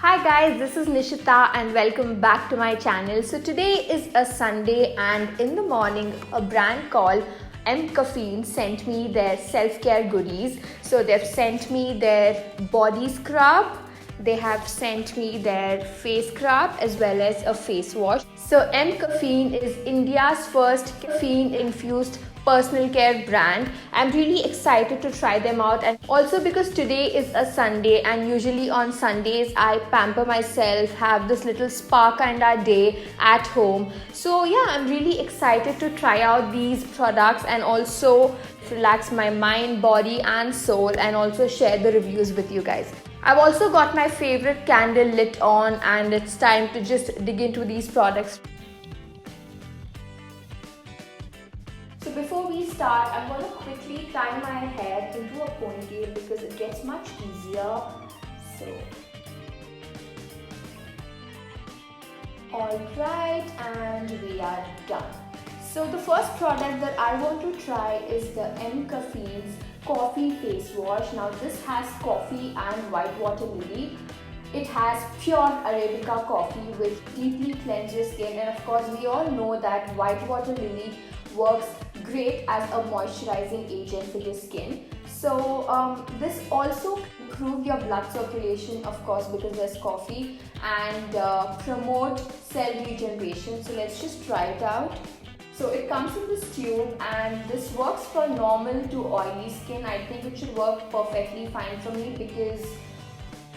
Hi guys, this is Nishita and welcome back to my channel. So today is a Sunday and in the morning a brand called M Caffeine sent me their self-care goodies. So they've sent me their body scrub, they have sent me their face scrub as well as a face wash. So M Caffeine is India's first caffeine infused personal care brand. I'm really excited to try them out, and also because today is a Sunday and usually on Sundays I pamper myself, have this little spa kind of day at home. So yeah, I'm really excited to try out these products and also relax my mind, body and soul, and also share the reviews with you guys. I've also got my favorite candle lit on and it's time to just dig into these products. So before we start, I'm going to quickly tie my hair into a ponytail because it gets much easier. So, alright, and we are done. So the first product that I want to try is the M Caffeine's Coffee Face Wash. Now this has coffee and white water lily. It has pure Arabica coffee which deeply cleanses your skin, and of course we all know that white water lily works great as a moisturizing agent for your skin. So this also improves your blood circulation, of course, because there's coffee, and promote cell regeneration. So let's just try it out. So it comes in this tube and this works for normal to oily skin. I think it should work perfectly fine for me because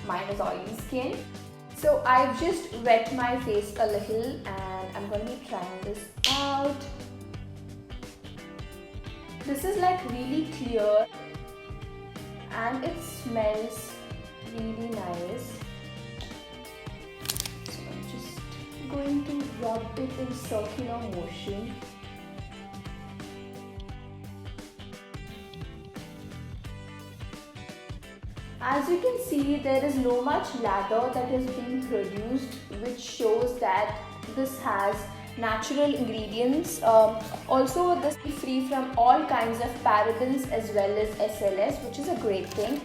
mine is oily skin. So I've just wet my face a little and I'm going to be trying this out. This is like really clear and it smells really nice. So I'm just going to rub it in circular motion. As you can see, there is no much lather that is being produced, which shows that this has natural ingredients. Also, this is free from all kinds of parabens as well as SLS, which is a great thing.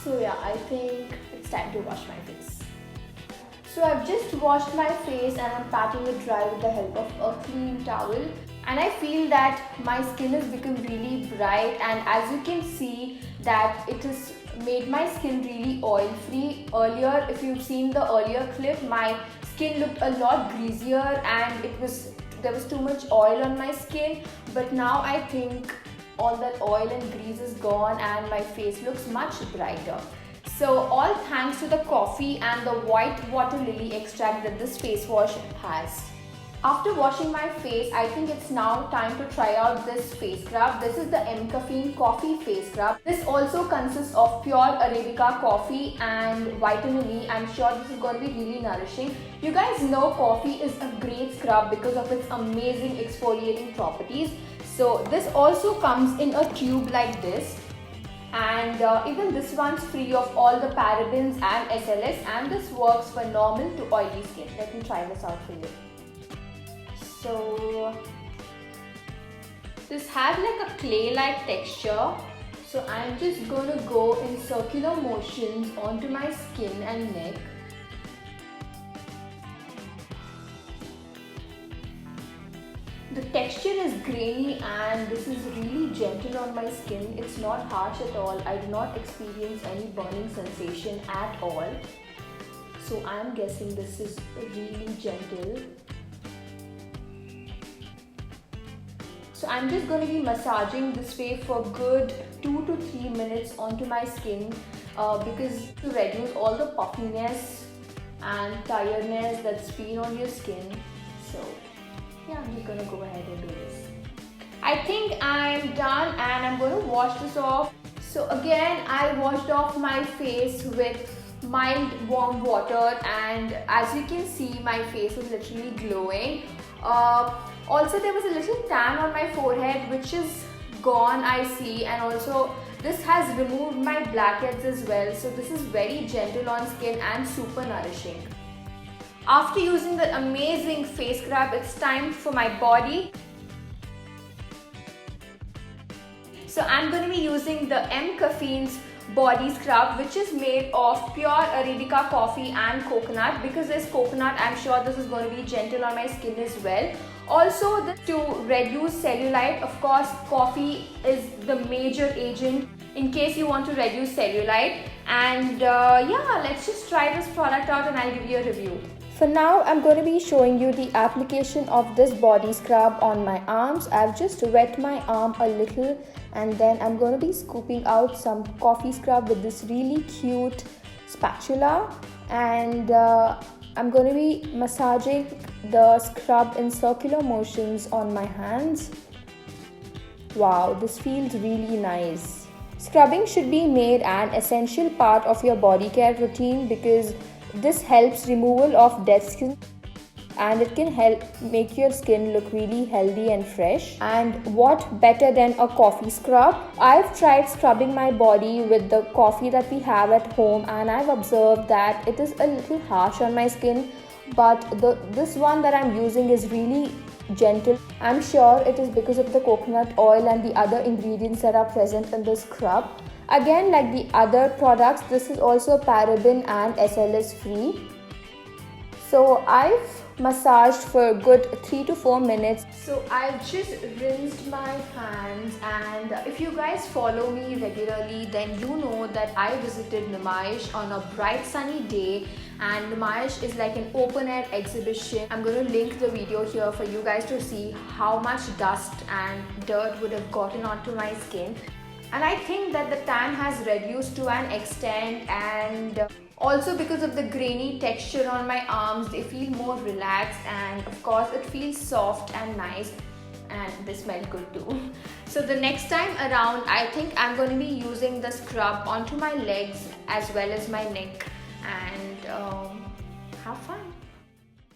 So yeah, I think it's time to wash my face. So I've just washed my face and I'm patting it dry with the help of a clean towel. And I feel that my skin has become really bright, and as you can see that it has made my skin really oil free. Earlier, if you've seen the earlier clip, my skin looked a lot greasier and there was too much oil on my skin, but now I think all that oil and grease is gone and my face looks much brighter. So all thanks to the coffee and the white water lily extract that this face wash has. After washing my face, I think it's now time to try out this face scrub. This is the M Caffeine Coffee Face Scrub. This also consists of pure Arabica coffee and vitamin E. I'm sure this is going to be really nourishing. You guys know coffee is a great scrub because of its amazing exfoliating properties. So this also comes in a tube like this. And even this one's free of all the parabens and SLS, and this works for normal to oily skin. Let me try this out for you. So this has like a clay-like texture. So I'm just going to go in circular motions onto my skin and neck. The texture is grainy and this is really gentle on my skin. It's not harsh at all. I do not experience any burning sensation at all. So I'm guessing this is really gentle. So I'm just going to be massaging this way for good 2 to 3 minutes onto my skin because to reduce all the puffiness and tiredness that's been on your skin. So yeah, I'm just going to go ahead and do this. I think I'm done and I'm going to wash this off. So again, I washed off my face with mild warm water, and as you can see, my face is literally glowing. Also, there was a little tan on my forehead which is gone, I see, and also this has removed my blackheads as well. So this is very gentle on skin and super nourishing. After using the amazing face scrub, it's time for my body. So I'm going to be using the M Caffeine's body scrub, which is made of pure Arabica coffee and coconut. Because there's coconut, I'm sure this is going to be gentle on my skin as well. Also, to reduce cellulite, of course, coffee is the major agent in case you want to reduce cellulite. And yeah, let's just try this product out and I'll give you a review. For now, I'm going to be showing you the application of this body scrub on my arms. I've just wet my arm a little and then I'm going to be scooping out some coffee scrub with this really cute spatula, and I'm going to be massaging the scrub in circular motions on my hands. Wow, this feels really nice. Scrubbing should be made an essential part of your body care routine because this helps removal of dead skin and it can help make your skin look really healthy and fresh. And what better than a coffee scrub? I've tried scrubbing my body with the coffee that we have at home and I've observed that it is a little harsh on my skin, but this one that I'm using is really gentle. I'm sure it is because of the coconut oil and the other ingredients that are present in this scrub. Again, like the other products, this is also paraben and SLS free. So I've massaged for a good 3 to 4 minutes. So I've just rinsed my hands, and if you guys follow me regularly, then you know that I visited Numaish on a bright sunny day, and Numaish is like an open air exhibition. I'm going to link the video here for you guys to see how much dust and dirt would have gotten onto my skin. And I think that the tan has reduced to an extent, and also because of the grainy texture on my arms, they feel more relaxed, and of course it feels soft and nice, and they smell good too. So the next time around, I think I'm going to be using the scrub onto my legs as well as my neck, and have fun.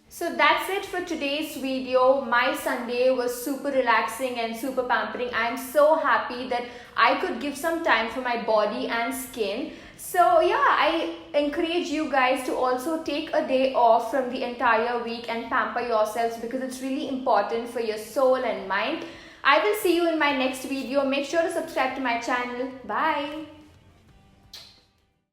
So that's it for today's video. My Sunday was super relaxing and super pampering. I'm so happy that I could give some time for my body and skin. So yeah, I encourage you guys to also take a day off from the entire week and pamper yourselves because it's really important for your soul and mind. I will see you in my next video. Make sure to subscribe to my channel. Bye.